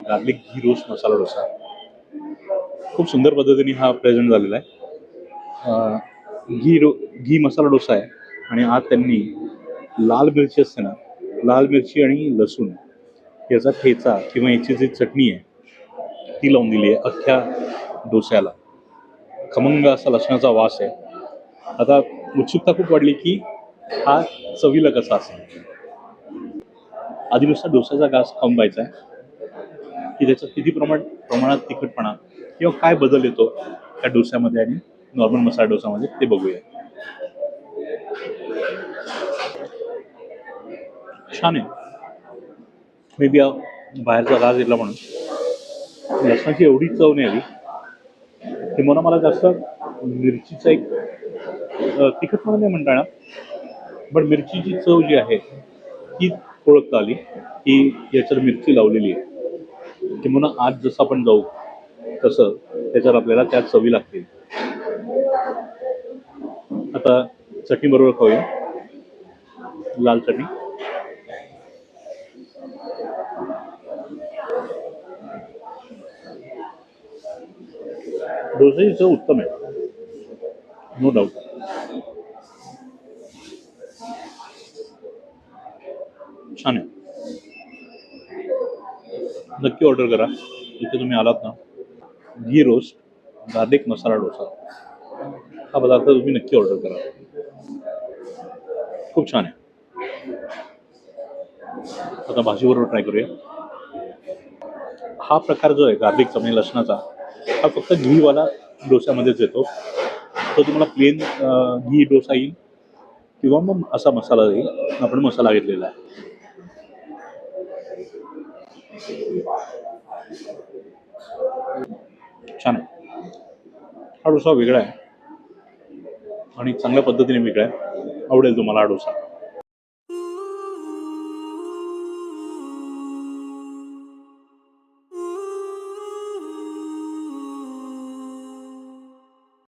Garlic घी roast masala dosa. खूप सुंदर पद्धतीने हा प्रेझेंट झालेला आहे. घी मसाला डोसा आहे आणि आज त्यांनी लाल मिरची असते ना, लाल मिरची आणि लसूण याचा ठेचा किंवा याची जी चटणी आहे ती लावून दिली आहे अख्ख्या डोस्याला. खमंग असा लसणाचा वास आहे. आता उत्सुकता खूप वाढली की हा चवीला कसा असेल. आधी नुसता डोस्याचा घास खाऊन पाहायचा आहे की त्याचं किती प्रमाणात तिखटपणा किंवा काय बदल येतो त्या डोस्यामध्ये आणि नॉर्मल मसाला डोसामध्ये ते बघूया. छान आहे. मे बी बाहेरचा घास घेतला म्हणून लसणाची एवढी चव नाही आली की मला जास्त मिरचीचा एक तिखटपणा नाही म्हणता येणार, पण मिरचीची चव जी आहे ती ओळखता आली की याच्यात मिरची लावलेली आहे. किंवा आज जसं आपण जाऊ तसं त्याच्यात आपल्याला त्या चवी लागतील. आता चटणी बरोबर खाऊया. लाल चटणी. डोसाची चव उत्तम आहे, नो डाऊट. छान आहे. नक्की ऑर्डर करा. इथे तुम्ही आलात ना, घी रोस्ट गार्लिक मसाला डोसा हा पदार्थ तुम्ही नक्की ऑर्डर करा. खूप छान आहे. आता भाजीबरोबर ट्राय करूया. हा प्रकार जो आहे गार्लिकचा म्हणजे लसणाचा, हा फक्त घीवाला डोस्यामध्येच येतो. तो तुम्हाला प्लेन घी डोसा येईल किंवा मग असा मसाला येईल. आपण मसाला घेतलेला आहे. छान आहे. हा डोसा वेगळा आहे आणि चांगल्या पद्धतीने वेगळा आहे. आवडेल तुम्हाला हा डोसा.